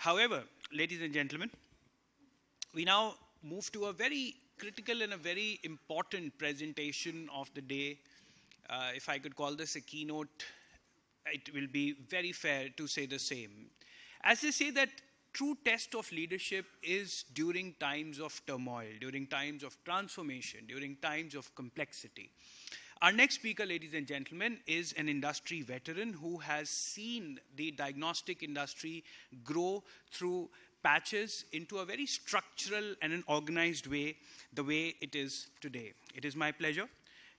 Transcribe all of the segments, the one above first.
However, ladies and gentlemen, we now move to a very critical and a very important presentation of the day. If I could call this a keynote, it will be very fair to say the same. As they say that true test of leadership is during times of turmoil, during times of transformation, during times of complexity. Our next speaker, ladies and gentlemen, is an industry veteran who has seen the diagnostic industry grow through patches into a very structural and an organized way, the way it is today. It is my pleasure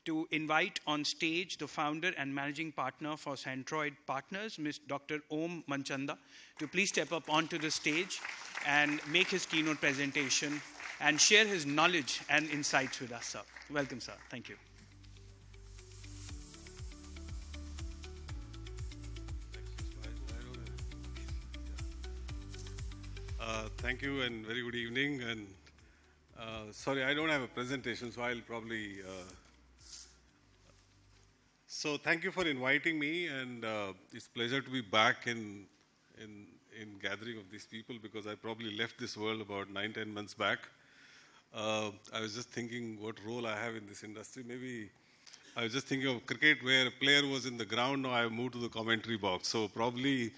to invite on stage the founder and managing partner for Centroid Partners, Ms. Dr. Om Manchanda, to please step up onto the stage and make his keynote presentation and share his knowledge and insights with us, sir. Welcome, sir. Thank you. Thank you and very good evening. And sorry, I don't have a presentation, so I'll probably. So thank you for inviting me, and it's a pleasure to be back in gathering of these people because I probably left this world about 9-10 months back. I was just thinking what role I have in this industry. Maybe I was just thinking of cricket where a player was in the ground. Now I've moved to the commentary box. So probably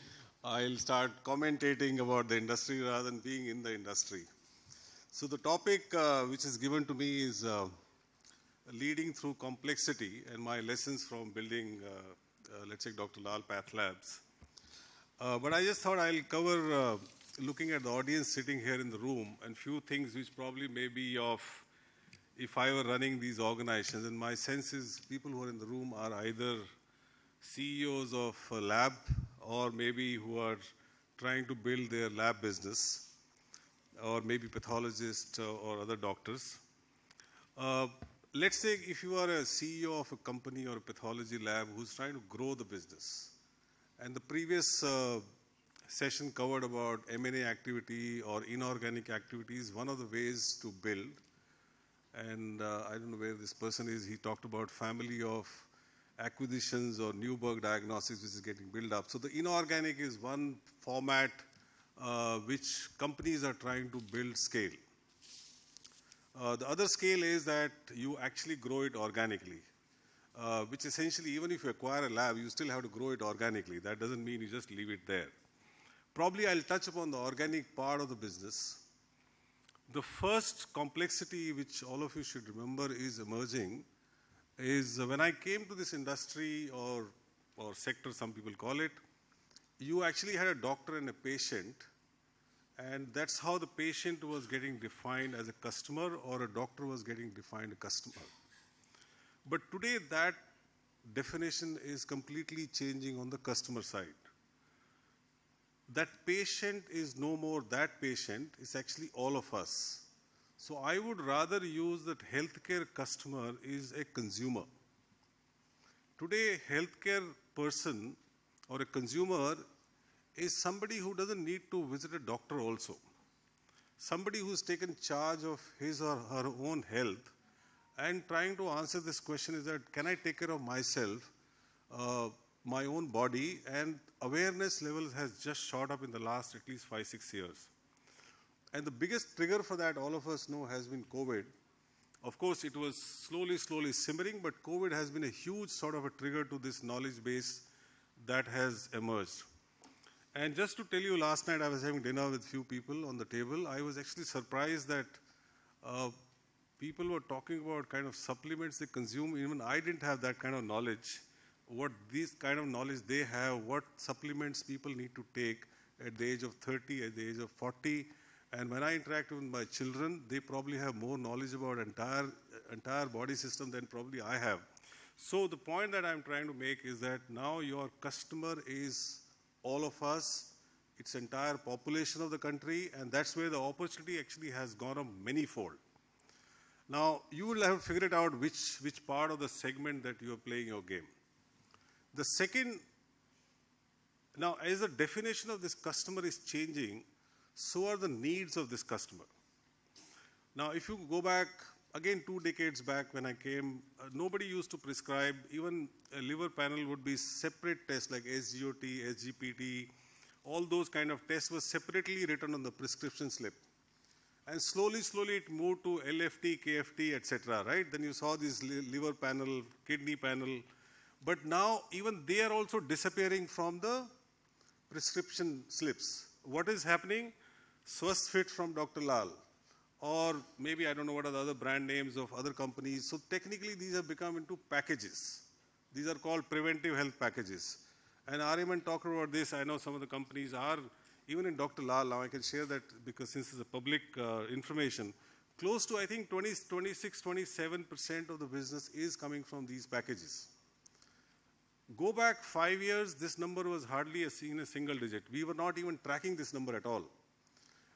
I'll start commentating about the industry rather than being in the industry. So the topic which is given to me is leading through complexity and my lessons from building, let's say, Dr. Lal Path Labs. But I just thought I'll cover, looking at the audience sitting here in the room, and few things which probably may be of, if I were running these organizations, and my sense is people who are in the room are either CEOs of a lab or maybe who are trying to build their lab business, or maybe pathologists or other doctors. Let's say if you are a CEO of a company or a pathology lab who's trying to grow the business, and the previous session covered about M&A activity or inorganic activities, one of the ways to build, and I don't know where this person is, he talked about family of acquisitions or Newburgh Diagnostics, which is getting built up. So the inorganic is one format which companies are trying to build scale. The other scale is that you actually grow it organically, which essentially, even if you acquire a lab, you still have to grow it organically. That doesn't mean you just leave it there. Probably I'll touch upon the organic part of the business. The first complexity which all of you should remember is emerging is when I came to this industry or sector, some people call it, you actually had a doctor and a patient, and that's how the patient was getting defined as a customer or a doctor was getting defined a customer. But today that definition is completely changing on the customer side. That patient is no more that patient, it's actually all of us. So I would rather use that healthcare customer is a consumer. Today, healthcare person or a consumer is somebody who doesn't need to visit a doctor also. Somebody who's taken charge of his or her own health and trying to answer this question is that, can I take care of myself, my own body? And awareness levels has just shot up in the last at least 5-6 years. And the biggest trigger for that, all of us know, has been COVID. Of course, it was slowly simmering, but COVID has been a huge sort of a trigger to this knowledge base that has emerged. And just to tell you, last night I was having dinner with few people on the table. I was actually surprised that people were talking about kind of supplements they consume. Even I didn't have that kind of knowledge. What these kind of knowledge they have, what supplements people need to take at the age of 30, at the age of 40. And when I interact with my children, they probably have more knowledge about entire body system than probably I have. So the point that I'm trying to make is that now your customer is all of us, its entire population of the country, and that's where the opportunity actually has gone up many-fold. Now, you will have figured out which part of the segment that you are playing your game. The second, now as the definition of this customer is changing, so are the needs of this customer. Now, if you go back, again 2 decades back when I came, nobody used to prescribe, even a liver panel would be separate tests like SGOT, SGPT, all those kind of tests were separately written on the prescription slip. And slowly, slowly it moved to LFT, KFT, etc., right? Then you saw this liver panel, kidney panel. But now even they are also disappearing from the prescription slips. What is happening? Swasthfit from Dr. Lal. Or maybe I don't know what are the other brand names of other companies. So technically these have become into packages. These are called preventive health packages. And Ariman talked about this. I know some of the companies are, even in Dr. Lal, now I can share that because since it's a public information, close to I think 26, 27% of the business is coming from these packages. Go back 5 years, this number was hardly in a single digit. We were not even tracking this number at all.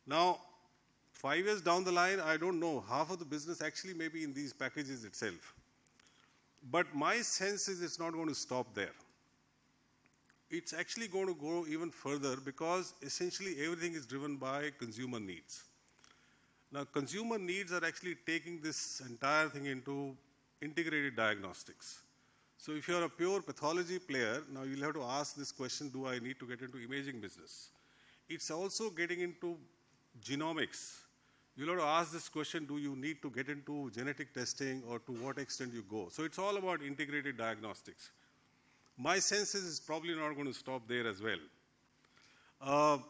Now, 5 years down the line, I don't know, half of the business actually may be in these packages itself. But my sense is it's not going to stop there. It's actually going to go even further because essentially everything is driven by consumer needs. Now, consumer needs are actually taking this entire thing into integrated diagnostics. So if you're a pure pathology player, now you'll have to ask this question, do I need to get into imaging business? It's also getting into genomics. You'll have to ask this question, do you need to get into genetic testing or to what extent you go? So it's all about integrated diagnostics. My sense is it's probably not going to stop there as well.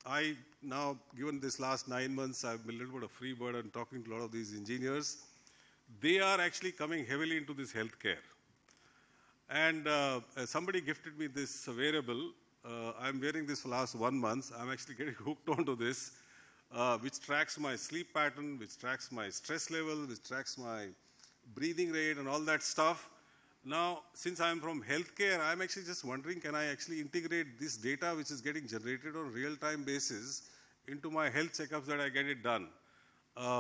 I now, given this last 9 months, I've been a little bit of free bird and talking to a lot of these engineers. They are actually coming heavily into this healthcare. And somebody gifted me this wearable. I'm wearing this for the last 1 month. I'm actually getting hooked onto this, which tracks my sleep pattern, which tracks my stress level, which tracks my breathing rate and all that stuff. Now, since I'm from healthcare, I'm actually just wondering, can I actually integrate this data which is getting generated on a real-time basis into my health checkups that I get it done?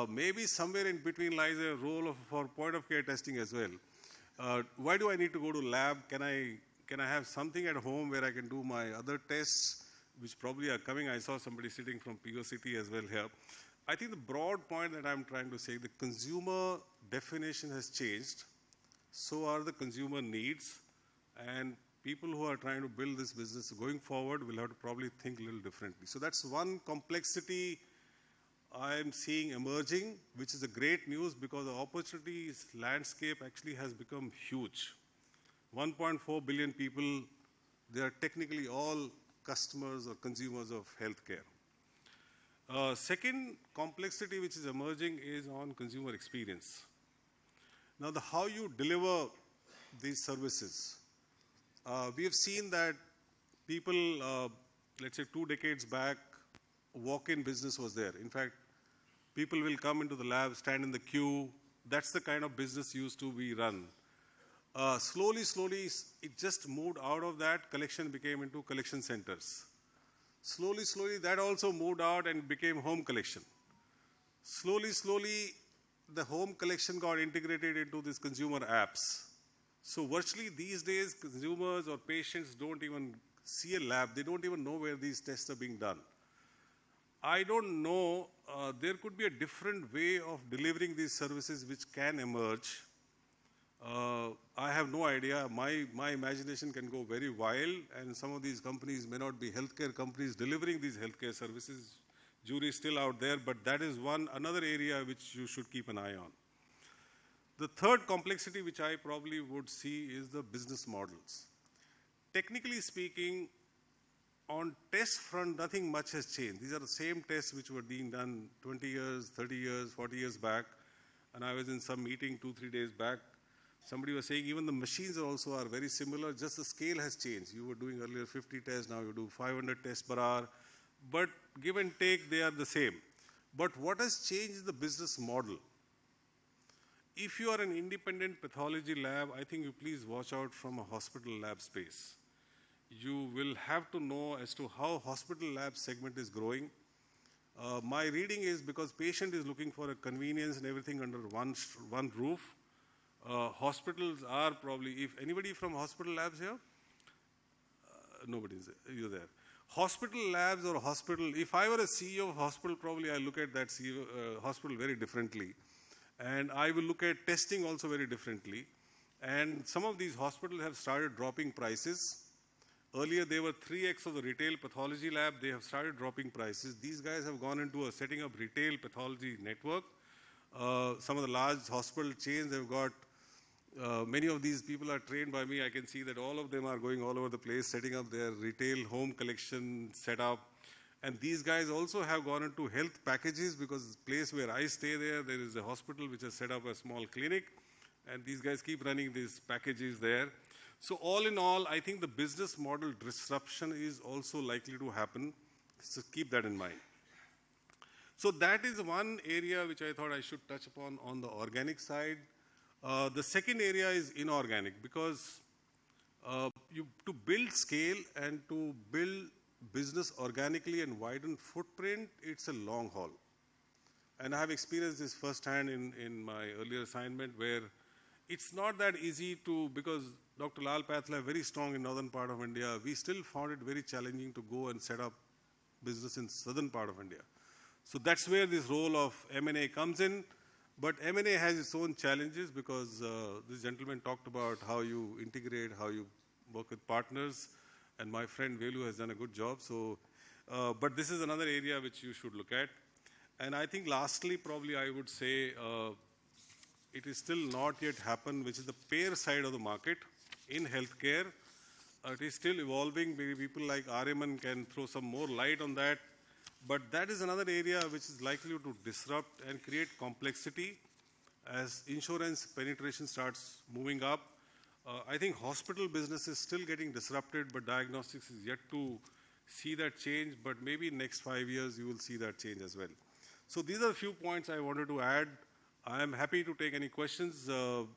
Maybe somewhere in between lies a role for point-of-care testing as well. Why do I need to go to lab? Can I have something at home where I can do my other tests, which probably are coming? I saw somebody sitting from POCT as well here. I think the broad point that I'm trying to say, the consumer definition has changed. So are the consumer needs. And people who are trying to build this business going forward will have to probably think a little differently. So that's one complexity I'm seeing emerging, which is a great news because the opportunities landscape actually has become huge. 1.4 billion people, they are technically all customers or consumers of healthcare. Second complexity which is emerging is on consumer experience. Now, how you deliver these services. We have seen that people, let's say 2 decades back, walk-in business was there. In fact, people will come into the lab, stand in the queue. That's the kind of business used to be run. Slowly, it just moved out of that. Collection became into collection centers. Slowly, that also moved out and became home collection. Slowly, the home collection got integrated into these consumer apps. So virtually these days, consumers or patients don't even see a lab. They don't even know where these tests are being done. I don't know, there could be a different way of delivering these services which can emerge. I have no idea. My imagination can go very wild, and some of these companies may not be healthcare companies delivering these healthcare services. Jury is still out there, but that is another area which you should keep an eye on. The third complexity which I probably would see is the business models. Technically speaking, on test front, nothing much has changed. These are the same tests which were being done 20 years, 30 years, 40 years back. And I was in some meeting 2-3 days back. Somebody was saying even the machines also are very similar, just the scale has changed. You were doing earlier 50 tests, now you do 500 tests per hour. But give and take, they are the same. But what has changed is the business model. If you are an independent pathology lab, I think you please watch out from a hospital lab space. You will have to know as to how hospital lab segment is growing. My reading is because patient is looking for a convenience and everything under one roof. Hospitals are probably, if anybody from hospital labs here? Nobody's there. You're there. Hospital labs or hospital, if I were a CEO of hospital, probably I look at that hospital very differently. And I will look at testing also very differently. And some of these hospitals have started dropping prices. Earlier, they were 3x of the retail pathology lab. They have started dropping prices. These guys have gone into setting up retail pathology network. Some of the large hospital chains have got, many of these people are trained by me. I can see that all of them are going all over the place, setting up their retail home collection setup. And these guys also have gone into health packages, because the place where I stay there is a hospital which has set up a small clinic. And these guys keep running these packages there. So all in all, I think the business model disruption is also likely to happen. So keep that in mind. So that is one area which I thought I should touch upon on the organic side. The second area is inorganic, because to build scale and to build business organically and widen footprint, it's a long haul. And I have experienced this firsthand in my earlier assignment, where it's not that easy to, because Dr. Lal Pathla, very strong in northern part of India, we still found it very challenging to go and set up business in southern part of India. So that's where this role of M&A comes in. But M&A has its own challenges, because this gentleman talked about how you integrate, how you work with partners, and my friend Velu has done a good job. So, but this is another area which you should look at. And I think lastly, probably I would say, it is still not yet happened, which is the payer side of the market in healthcare. It is still evolving. Maybe people like Ariman can throw some more light on that. But that is another area which is likely to disrupt and create complexity as insurance penetration starts moving up. I think hospital business is still getting disrupted, but diagnostics is yet to see that change. But maybe in next 5 years, you will see that change as well. So these are a few points I wanted to add. I am happy to take any questions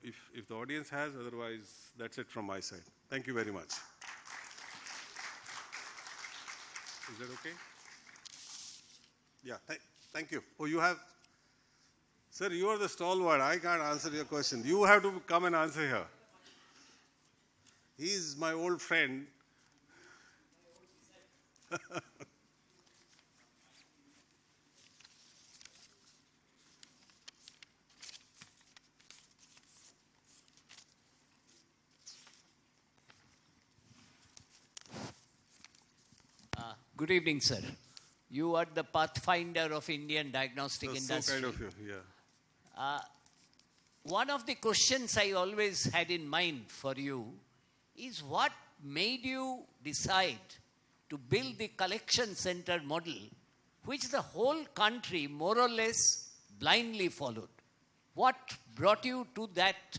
if the audience has. Otherwise, that's it from my side. Thank you very much. Is that okay? Yeah, thank you. Oh, you have... Sir, you are the stalwart. I can't answer your question. You have to come and answer here. He is my old friend. Good evening, sir. You are the pathfinder of Indian diagnostic industry. So kind of you, yeah. One of the questions I always had in mind for you is what made you decide to build the collection center model, which the whole country more or less blindly followed? What brought you to that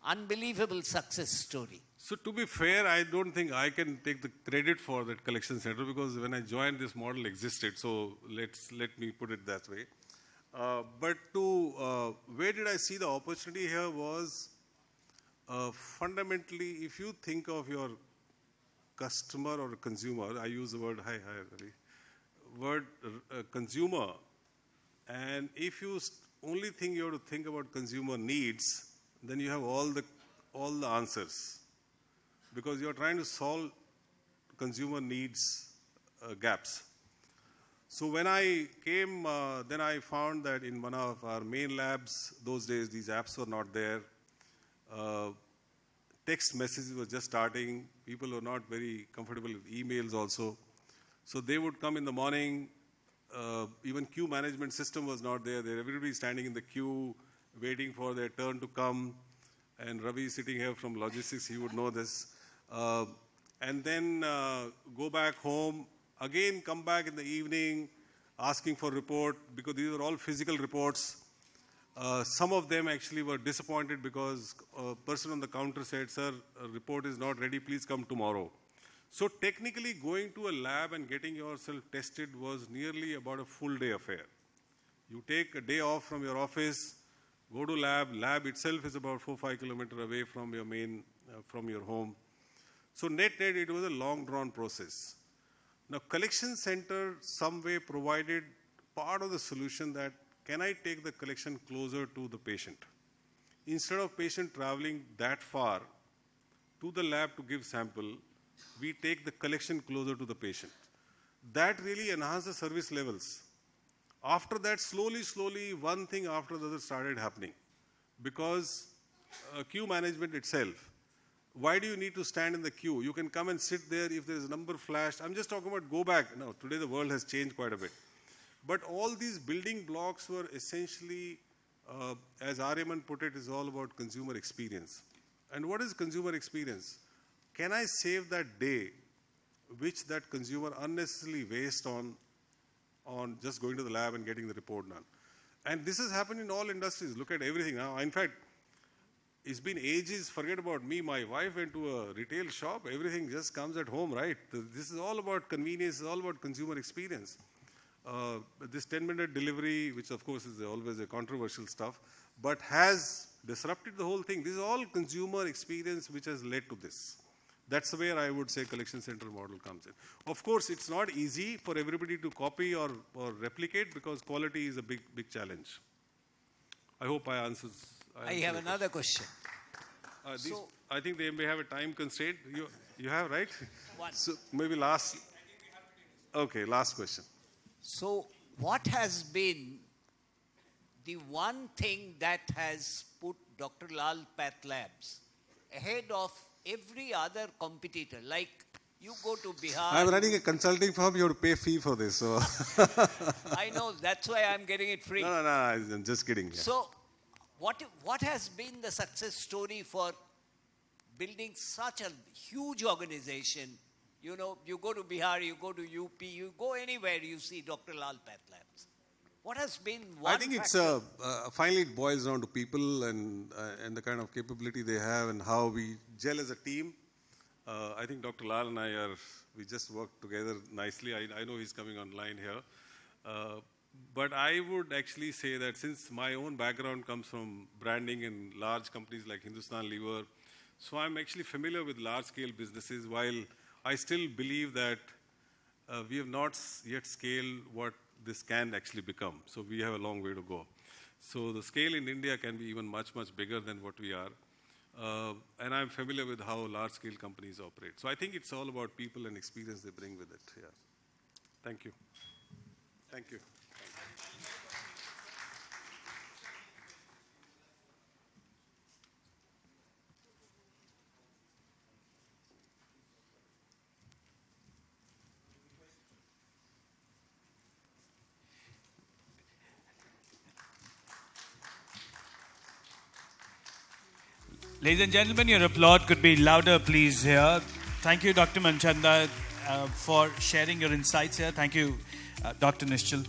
unbelievable success story? So to be fair, I don't think I can take the credit for that collection center, because when I joined, this model existed. So let me put it that way. But where did I see the opportunity here was fundamentally, if you think of your customer or consumer, I use the word, hi Ravi, word consumer, and if you only think you have to think about consumer needs, then you have all the answers, because you are trying to solve consumer needs gaps. So when I came, then I found that in one of our main labs, those days these apps were not there. Text messages were just starting. People were not very comfortable with emails also. So they would come in the morning. Even queue management system was not there. Everybody standing in the queue, waiting for their turn to come. And Ravi sitting here from logistics, he would know this. And then go back home, again come back in the evening, asking for report, because these are all physical reports. Some of them actually were disappointed because a person on the counter said, sir, a report is not ready, please come tomorrow. So technically going to a lab and getting yourself tested was nearly about a full day affair. You take a day off from your office, go to lab. Lab itself is about 4-5 kilometers away from your from your home. So net, it was a long drawn process. Now collection center some way provided part of the solution that can I take the collection closer to the patient? Instead of patient traveling that far to the lab to give sample, we take the collection closer to the patient. That really enhanced the service levels. After that, slowly, one thing after the other started happening. Because queue management itself, Why do you need to stand in the queue? You can come and sit there if there's a number flashed. I'm just talking about go back. Now, today the world has changed quite a bit. But all these building blocks were essentially, as Aryaman put it, is all about consumer experience. And what is consumer experience? Can I save that day which that consumer unnecessarily wastes on just going to the lab and getting the report done? And this has happened in all industries. Look at everything now. In fact, it's been ages, forget about me, my wife went to a retail shop, everything just comes at home, right? This is all about convenience, it's all about consumer experience. This 10-minute delivery, which of course is always a controversial stuff, but has disrupted the whole thing. This is all consumer experience which has led to this. That's where I would say collection center model comes in. Of course, it's not easy for everybody to copy or replicate because quality is a big challenge. I hope I answered. I have another question. I think they may have a time constraint. You have, right? One. So maybe last. Okay, last question. So what has been the one thing that has put Dr. Lal Path Labs ahead of every other competitor? Like you go to Bihar. I'm running a consulting firm. You have to pay fee for this. So. I know. That's why I'm getting it free. No, I'm just kidding. Yeah. So what has been the success story for building such a huge organization? You know, you go to Bihar, you go to UP, you go anywhere, you see Dr. Lal Path Labs. What has been one I think factor? it's finally it boils down to people and the kind of capability they have and how we gel as a team. I think Dr. Lal and we just work together nicely. I know he's coming online here. But I would actually say that since my own background comes from branding in large companies like Hindustan Lever, so I'm actually familiar with large-scale businesses, while I still believe that we have not yet scaled what this can actually become. So we have a long way to go. So the scale in India can be even much, much bigger than what we are. And I'm familiar with how large-scale companies operate. So I think it's all about people and experience they bring with it. Yeah. Thank you. Thank you. Ladies and gentlemen, your applaud could be louder, please, here. Thank you, Dr. Manchanda, for sharing your insights here. Thank you, Dr. Nischal.